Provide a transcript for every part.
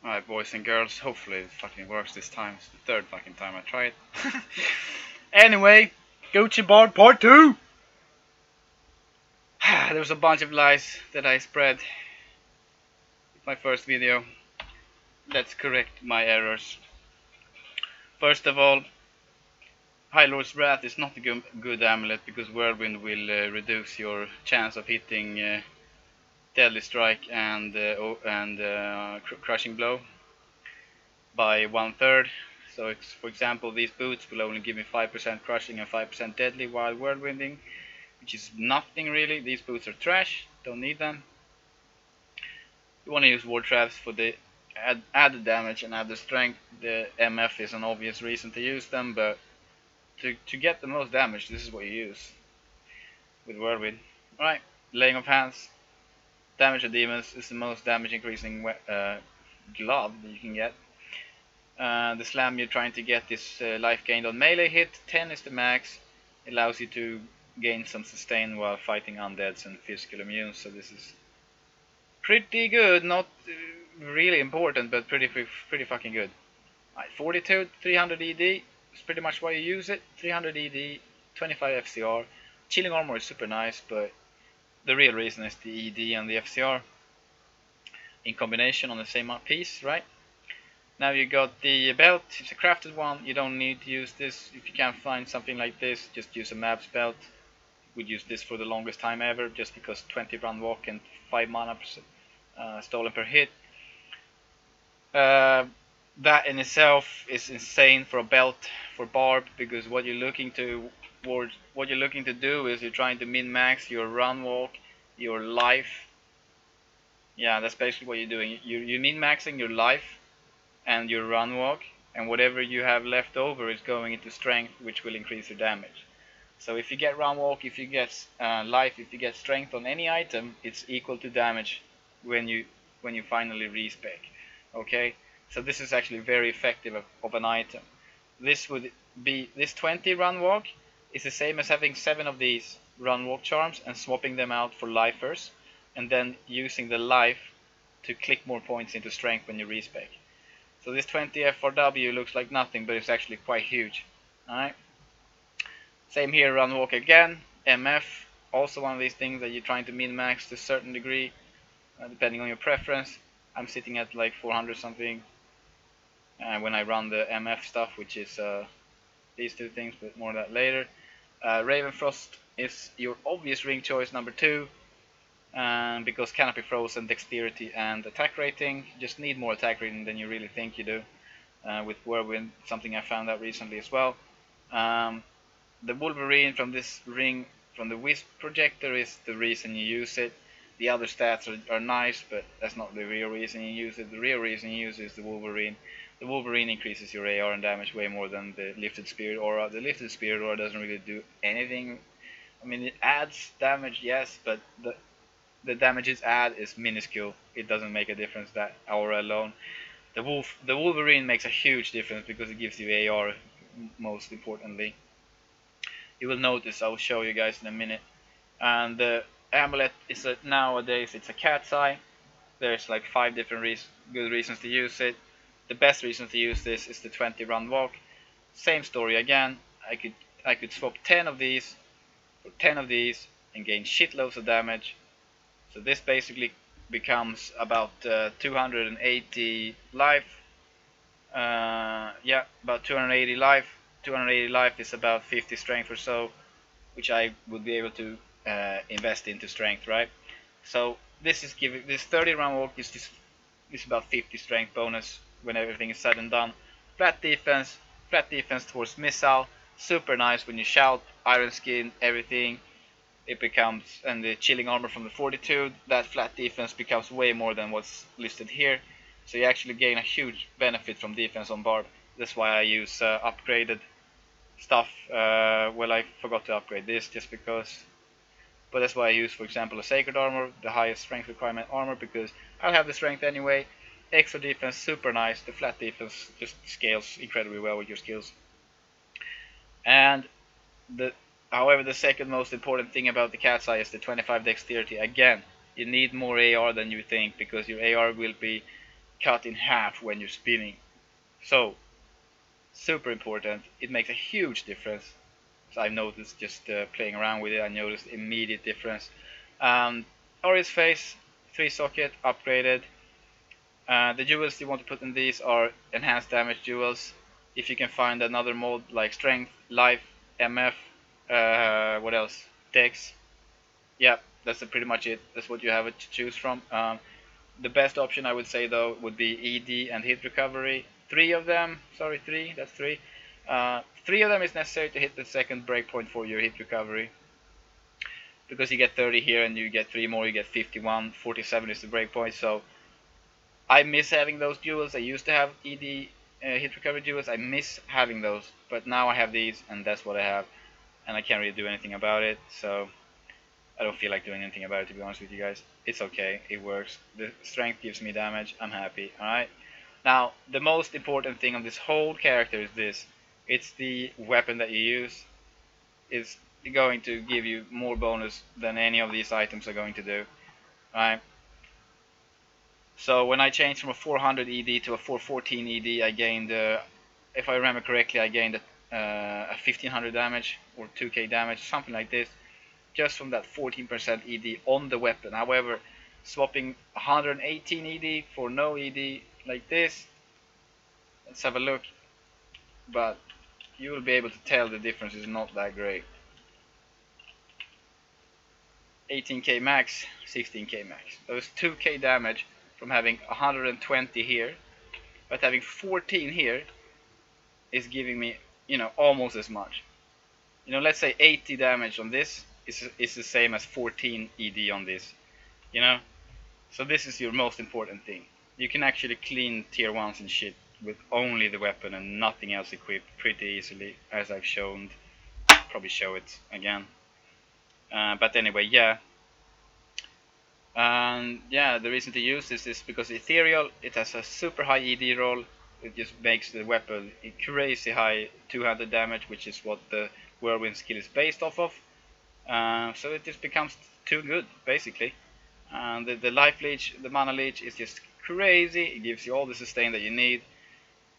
Alright, boys and girls, hopefully it fucking works this time. It's the third fucking time I try it. Anyway, Gucci Barb Part 2! There was a bunch of lies that I spread with my first video. Let's correct my errors. First of all, High Lord's Wrath is not a good amulet because Whirlwind will reduce your chance of hitting Deadly Strike and Crushing Blow by 1/3. So it's, for example, these boots will only give me 5% crushing and 5% deadly while whirlwinding, which is nothing really. These boots are trash, don't need them. You want to use ward traps for the added damage and added strength. The MF is an obvious reason to use them, but to get the most damage, this is what you use with whirlwind. Alright, laying of hands. Damage of demons is the most damage increasing glove that you can get. The slam you're trying to get is life gained on melee hit. 10 is the max. It allows you to gain some sustain while fighting undeads and physical immune. So this is pretty good. Not really important, but pretty fucking good. Right, 42, 300 ED is pretty much why you use it. 300 ED, 25 FCR. Chilling armor is super nice, but the real reason is the ED and the FCR in combination on the same piece, right? Now you got the belt. It's a crafted one. You don't need to use this. If you can't find something like this, just use a Mab's belt. Would use this for the longest time ever, just because 20 run walk and 5 mana stolen per hit. That in itself is insane for a belt for Barb, because what you're looking to do is you're trying to min max your run walk, your life. Yeah, that's basically what you're doing. You're min maxing your life and your run walk, and whatever you have left over is going into strength, which will increase your damage. So if you get run walk, if you get life, if you get strength on any item, it's equal to damage when you finally respec. Okay, so this is actually very effective of an item. This 20 run walk is the same as having 7 of these run walk charms and swapping them out for lifers, and then using the life to click more points into strength when you respec. So this 20 FRW looks like nothing, but it's actually quite huge. Alright. Same here, run walk again. MF, also one of these things that you're trying to min max to a certain degree, depending on your preference. I'm sitting at like 400 something when I run the MF stuff, which is these two things, but more of that later. Ravenfrost is your obvious ring choice number 2. Because Canopy Frozen, Dexterity and Attack Rating. You just need more attack rating than you really think you do. With Whirlwind, something I found out recently as well. The Wolverine from this ring, from the Wisp projector, is the reason you use it. The other stats are nice, but that's not the real reason you use it. The real reason you use it is the Wolverine. The Wolverine increases your AR and damage way more than the Lifted Spirit Aura. The Lifted Spirit Aura doesn't really do anything. I mean, it adds damage, yes, but the damage it adds is minuscule. It doesn't make a difference, that aura alone. The Wolverine makes a huge difference because it gives you AR, most importantly. You will notice, I'll show you guys in a minute. And the amulet is nowadays it's a cat's eye. There's like 5 different good reasons to use it. The best reason to use this is the 20 run walk. Same story again. I could swap 10 of these or 10 of these and gain shitloads of damage. So this basically becomes about 280 life. Yeah, about 280 life. 280 life is about 50 strength or so, which I would be able to invest into strength, right? So this 30 round walk is about 50 strength bonus when everything is said and done. Flat defense towards missile, super nice when you shout, iron skin, everything. It becomes, and the chilling armor from the 42, that flat defense becomes way more than what's listed here. So you actually gain a huge benefit from defense on Barb. That's why I use upgraded stuff. Well, I forgot to upgrade this just because, but that's why I use, for example, a sacred armor, the highest strength requirement armor, because I'll have the strength anyway. Extra defense, super nice. The flat defense just scales incredibly well with your skills. And however, the second most important thing about the cat's eye is the 25 dexterity. Again, you need more AR than you think, because your AR will be cut in half when you're spinning. So super important. It makes a huge difference. So I've noticed just playing around with it. I noticed immediate difference. Ori's face 3 socket upgraded. The jewels you want to put in these are enhanced damage jewels. If you can find another mode like strength, life, MF, what else? Dex. Yeah, that's pretty much it. That's what you have to choose from. The best option I would say though would be ED and hit recovery. Three of them, sorry, three. That's three. Three of them is necessary to hit the second breakpoint for your hit recovery. Because you get 30 here and you get 3 more, you get 51. 47 is the breakpoint. So I miss having those jewels. I used to have ED hit recovery jewels. I miss having those, but now I have these, and that's what I have, and I can't really do anything about it. So I don't feel like doing anything about it, to be honest with you guys. It's okay. It works. The strength gives me damage. I'm happy. All right. Now the most important thing on this whole character is this. It's the weapon that you use. Is going to give you more bonus than any of these items are going to do. Alright. So when I changed from a 400 ED to a 414 ED, I gained, if I remember correctly, I gained a 1500 damage or 2k damage, something like this, just from that 14% ED on the weapon. However, swapping 118 ED for no ED like this, let's have a look. But you will be able to tell the difference is not that great. 18k max, 16k max. Those 2k damage from having 120 here, but having 14 here is giving me, almost as much. Let's say 80 damage on this is the same as 14 ED on this. So this is your most important thing. You can actually clean tier 1s and shit with only the weapon and nothing else equipped pretty easily, as I've shown. Probably show it again. But anyway, yeah. And yeah, the reason to use this is because Ethereal, it has a super high ED roll. It just makes the weapon a crazy high 200 damage, which is what the Whirlwind skill is based off of. So it just becomes too good, basically. And the life leech, the mana leech is just crazy. It gives you all the sustain that you need.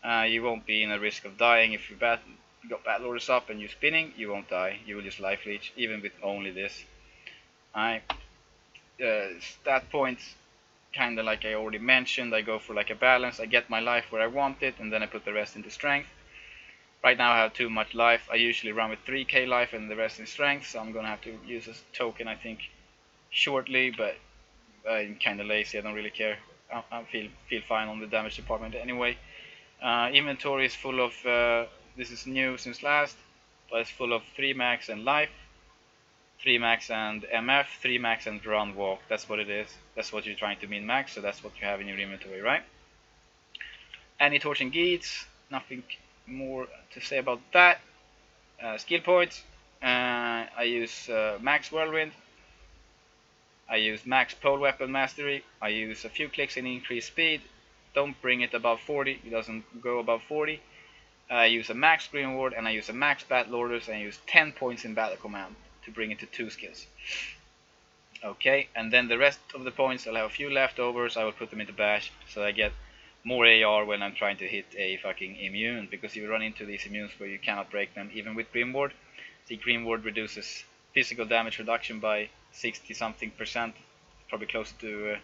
You won't be in a risk of dying if you got battle orders up and you're spinning. You won't die. You will just life leech, even with only this. Stat points, kind of like I already mentioned, I go for like a balance. I get my life where I want it, and then I put the rest into strength. Right now I have too much life. I usually run with 3k life and the rest in strength, so I'm gonna have to use a token, I think, shortly, but I'm kind of lazy. I don't really care. I feel fine on the damage department anyway. Inventory is full of, this is new since last, but it's full of 3 max and life, 3 max and MF, 3 max and run walk. That's what it is. That's what you're trying to min max, so that's what you have in your inventory, right? Any torch and geats, nothing more to say about that. Skill points, I use max whirlwind, I use max pole weapon mastery, I use a few clicks and increase speed. Don't bring it above 40, it doesn't go above 40. I use a max green ward and I use a max battle orders, and I use 10 points in battle command to bring it to 2 skills. Okay, and then the rest of the points, I'll have a few leftovers. I will put them into bash, so I get more AR when I'm trying to hit a fucking immune, because you run into these immunes where you cannot break them, even with Green Ward. The Green Ward reduces physical damage reduction by 60 something percent, probably close to,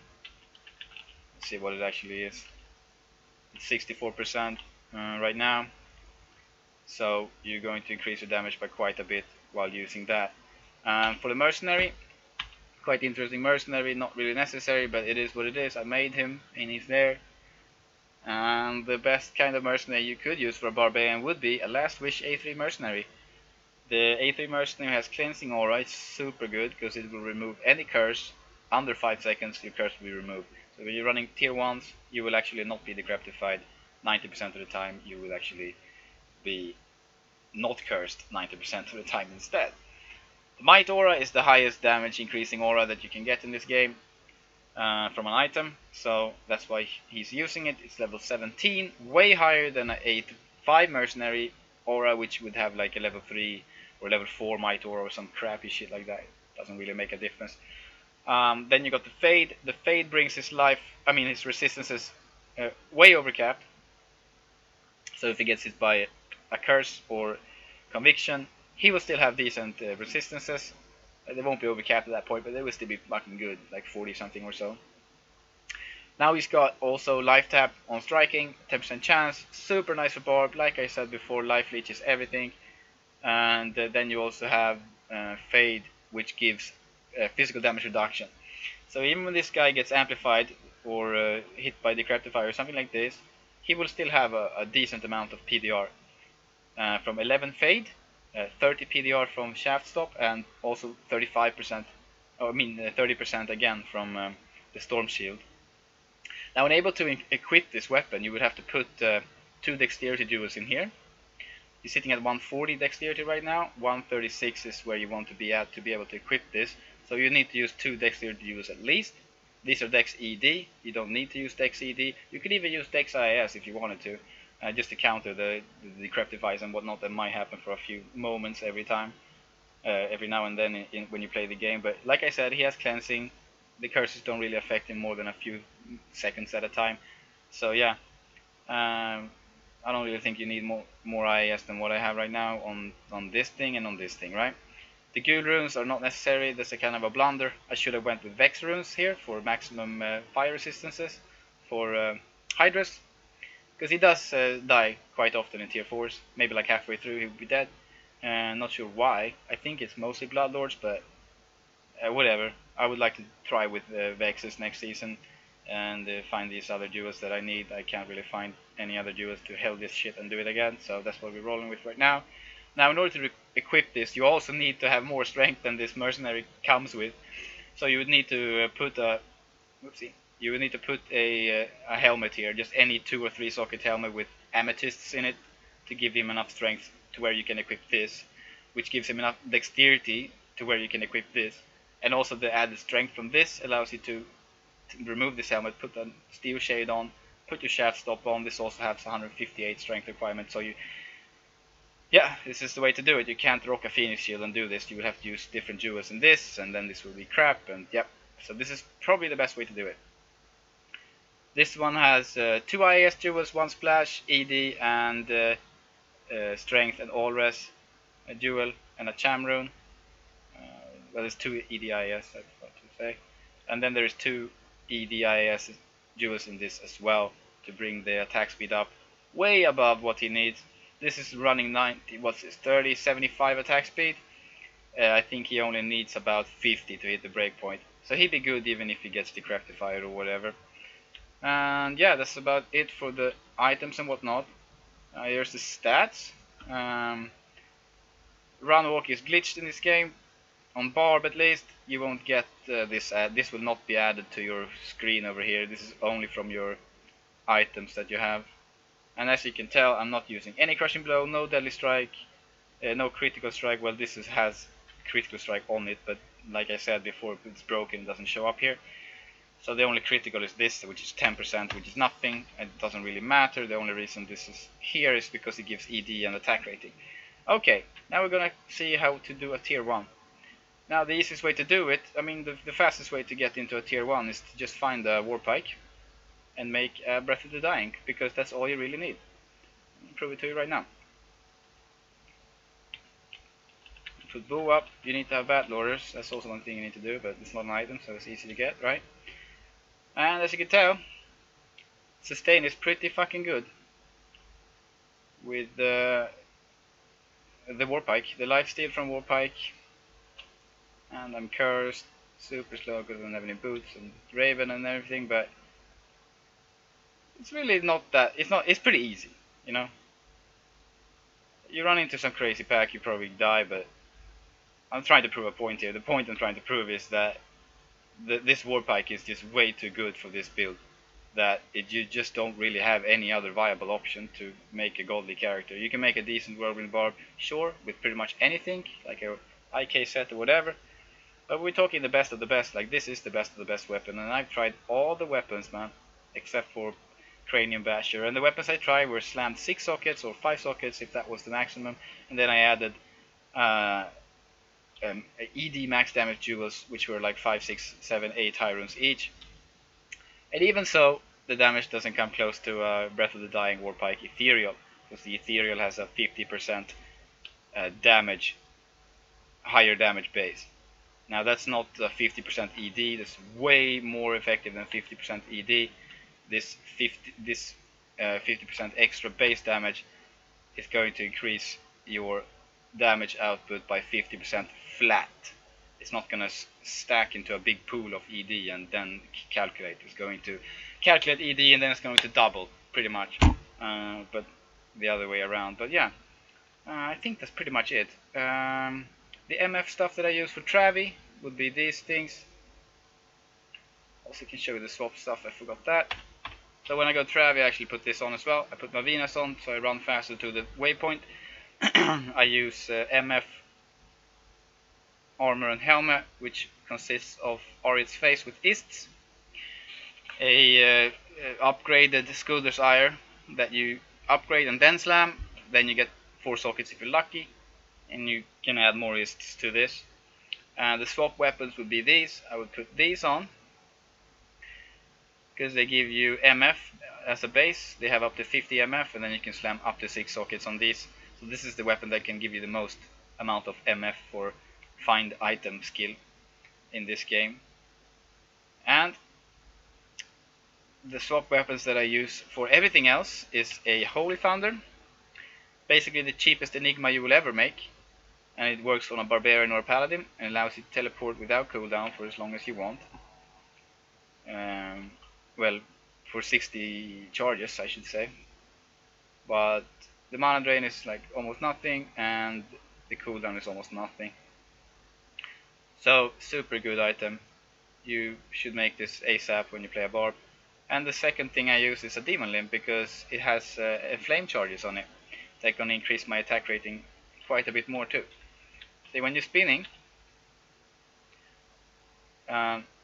let's see what it actually is. It's 64% right now. So you're going to increase your damage by quite a bit while using that. For the Mercenary, quite interesting Mercenary, not really necessary, but it is what it is. I made him and he's there. And the best kind of Mercenary you could use for a Barbarian would be a Last Wish A3 Mercenary. The A3 Mercenary has Cleansing Aura. It's super good because it will remove any curse. Under 5 seconds your curse will be removed. So when you're running tier 1s, you will actually not be decreptified 90% of the time. You will actually be not cursed 90% of the time instead. The Might Aura is the highest damage increasing aura that you can get in this game from an item, so that's why he's using it. It's level 17, way higher than an 8-5 Mercenary aura, which would have like a level 3 or level 4 Might Aura or some crappy shit like that. Doesn't really make a difference. Then you got the Fade. The Fade brings his life, his resistances way overcapped. So if he gets hit by a curse or conviction, he will still have decent resistances. They won't be overcapped at that point, but they will still be fucking good, like 40 something or so. Now he's got also life tap on striking, 10% chance, super nice for Barb. Like I said before, life leech is everything. And then you also have fade, which gives physical damage reduction. So even when this guy gets amplified or hit by Decrepify or something like this, he will still have a decent amount of PDR. From 11 fade, 30 PDR from shaft stop, and also 35%, 30% again from the storm shield. Now, when able to equip this weapon, you would have to put 2 dexterity duels in here. He's sitting at 140 dexterity right now. 136 is where you want to be at to be able to equip this. So you need to use 2 dexterity duels at least. These are Dex ED. You don't need to use Dex ED. You could even use Dex IS if you wanted to, just to counter the Decreptifies and whatnot that might happen for a few moments every time, every now and then when you play the game. But like I said, he has cleansing. The curses don't really affect him more than a few seconds at a time. So yeah, I don't really think you need more IAS than what I have right now on this thing and on this thing, right? The Ghoul runes are not necessary. That's a kind of a blunder. I should have went with Vex runes here for maximum fire resistances for Hydras, because he does die quite often in tier 4s. Maybe like halfway through he would be dead. Not sure why. I think it's mostly Bloodlords, but whatever. I would like to try with Vexes next season and find these other duos that I need. I can't really find any other duos to held this shit and do it again, so that's what we're rolling with right now. Now, in order to equip this, you also need to have more strength than this mercenary comes with. So you would need to put a, you would need to put a helmet here, just any 2 or 3 socket helmet with amethysts in it, to give him enough strength to where you can equip this, which gives him enough dexterity to where you can equip this. And also the added strength from this allows you to remove this helmet, put a steel shade on, put your shaft stop on. This also has 158 strength requirement, so yeah, this is the way to do it. You can't rock a Phoenix Shield and do this. You would have to use different jewels in this, and then this will be crap, and yep. So this is probably the best way to do it. This one has 2 IAS jewels, 1 splash, ED, and strength and all res, a jewel, and a cham rune. Well, there's 2 EDIS, I forgot to say. And then there's 2 EDIS jewels in this as well to bring the attack speed up way above what he needs. This is running 90, what's this, 30, 75 attack speed. I think he only needs about 50 to hit the breakpoint. So he'd be good even if he gets Decreptified or whatever. And yeah, that's about it for the items and whatnot. Here's the stats. Run walk is glitched in this game. On Barb at least, you won't get this ad. This will not be added to your screen over here. This is only from your items that you have. And as you can tell, I'm not using any crushing blow, no deadly strike, no critical strike. Well, this has critical strike on it, but like I said before, it's broken, it doesn't show up here. So the only critical is this, which is 10%, which is nothing. It doesn't really matter. The only reason this is here is because it gives ED and attack rating. Okay, now we're gonna see how to do a tier 1. Now the easiest way to do it, I mean the fastest way to get into a tier 1 is to just find a Warpike and make a Breath of the Dying, because that's all you really need. I'll prove it to you right now. Put Bow up, you need to have Battle Orders, that's also one thing you need to do, but it's not an item, so it's easy to get, right? And as you can tell, sustain is pretty fucking good with the Warpike, the lifesteal from Warpike. And I'm cursed, super slow because I don't have any boots and Raven and everything, but it's really not that, it's pretty easy, you know. You run into some crazy pack, you probably die, but I'm trying to prove a point here. The point I'm trying to prove is that this Warpike is just way too good for this build, that you just don't really have any other viable option to make a godly character. You can make a decent Whirlwind Barb, sure, with pretty much anything, like a IK set or whatever. But we're talking the best of the best, like this is the best of the best weapon, and I've tried all the weapons, man, except for Cranium Basher, and the weapons I tried were slammed 6 sockets or 5 sockets if that was the maximum, and then I added ED max damage jewels, which were like 5, 6, 7, 8 high runes each. And even so, the damage doesn't come close to Breath of the Dying Warpike Ethereal, because the Ethereal has a 50% damage, higher damage base. Now that's not 50% ED, that's way more effective than 50% ED. This 50% extra base damage is going to increase your damage output by 50% flat. It's not going to stack into a big pool of ED and then calculate. It's going to calculate ED and then it's going to double, pretty much. But the other way around. But yeah, I think that's pretty much it. The MF stuff that I use for Travi would be these things. Also can show you the swap stuff, I forgot that. So when I go Travi, I actually put this on as well. I put my Venus on, so I run faster to the waypoint. I use MF armor and helmet, which consists of Arid's face with Ists, a upgraded Skulder's Ire that you upgrade and then slam, then you get 4 sockets if you're lucky, and you can add more Ists to this. The swap weapons would be these. I would put these on, because they give you MF as a base. They have up to 50 MF, and then you can slam up to 6 sockets on these. So this is the weapon that can give you the most amount of MF for find item skill in this game. And the swap weapons that I use for everything else is a Holy Thunder, basically the cheapest Enigma you will ever make, and it works on a Barbarian or a Paladin and allows you to teleport without cooldown for as long as you want. Well, for 60 charges I should say, but the mana drain is like almost nothing and the cooldown is almost nothing. So super good item. You should make this ASAP when you play a Barb. And the second thing I use is a Demon Limb, because it has flame charges on it. They're gonna increase my attack rating quite a bit more too. See, when you're spinning,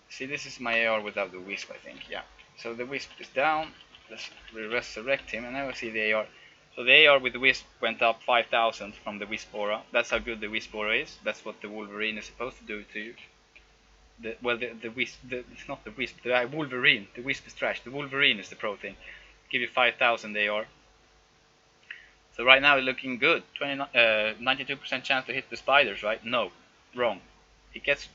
see, this is my AR without the Wisp, I think, yeah. So the Wisp is down, let's resurrect him, and now we see the AR. So the AR with the Wisp went up 5000 from the Wisp aura. That's how good the Wisp aura is. That's what the Wolverine is supposed to do to you. The Wisp, it's not the Wisp, the Wolverine. The Wisp is trash. The Wolverine is the pro thing. Give you 5000 AR. So right now it's looking good. 92% chance to hit the spiders, right? No, wrong. It gets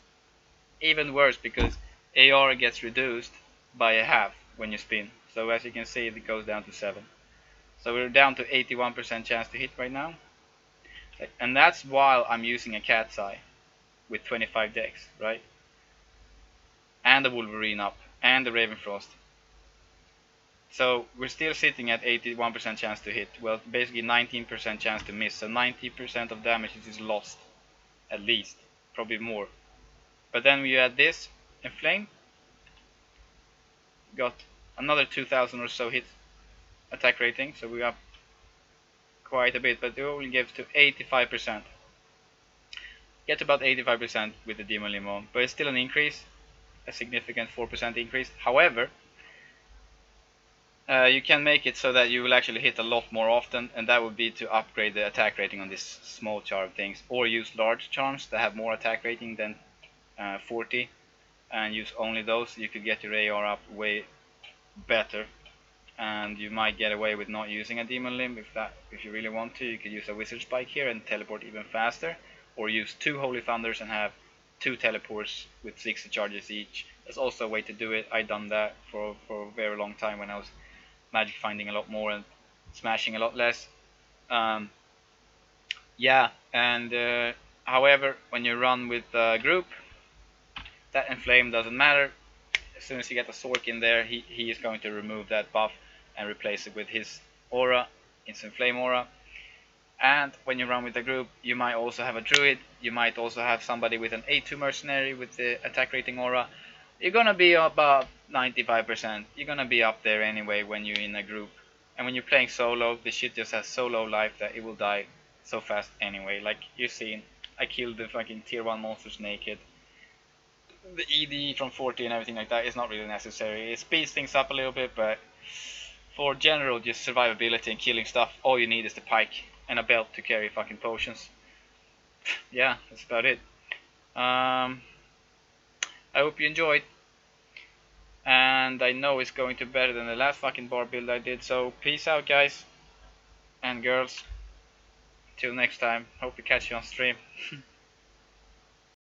even worse because AR gets reduced by a half when you spin. So as you can see, it goes down to 7. So we're down to 81% chance to hit right now. And that's while I'm using a Cat's Eye with 25 dex, right? And the Wolverine up, and the Ravenfrost. So we're still sitting at 81% chance to hit. Well, basically 19% chance to miss. So 90% of damage is lost, at least, probably more. But then we add this and flame, got another 2000 or so hit attack rating. So we're up quite a bit, but it only gives to 85%. Get to about 85% with the Demon Limb on, but it's still an increase, a significant 4% increase. However, you can make it so that you will actually hit a lot more often, and that would be to upgrade the attack rating on these small charm things, or use large charms that have more attack rating than 40, and use only those. You could get your AR up way better, and you might get away with not using a Demon Limb if you really want to. You could use a Wizard Spike here and teleport even faster, or use 2 Holy Thunders and have 2 teleports with 60 charges each. That's also a way to do it. I done that for a very long time when I was magic finding a lot more and smashing a lot less. Yeah, and however, when you run with a group, that Inflame doesn't matter. As soon as you get a Sork in there, he is going to remove that buff and replace it with his aura, Instant Flame aura. And when you run with a group, you might also have a Druid, you might also have somebody with an A2 Mercenary with the attack rating aura. You're gonna be about 95%. You're gonna be up there anyway when you're in a group. And when you're playing solo, the shit just has so low life that it will die so fast anyway. Like you've seen, I killed the fucking tier 1 monsters naked. The ED from 40 and everything like that is not really necessary. It speeds things up a little bit, but for general just survivability and killing stuff, all you need is the pike and a belt to carry fucking potions. Yeah, that's about it. I hope you enjoyed. and I know it's going to be better than the last fucking bar build I did. So peace out, guys and girls. Till next time. Hope to catch you on stream.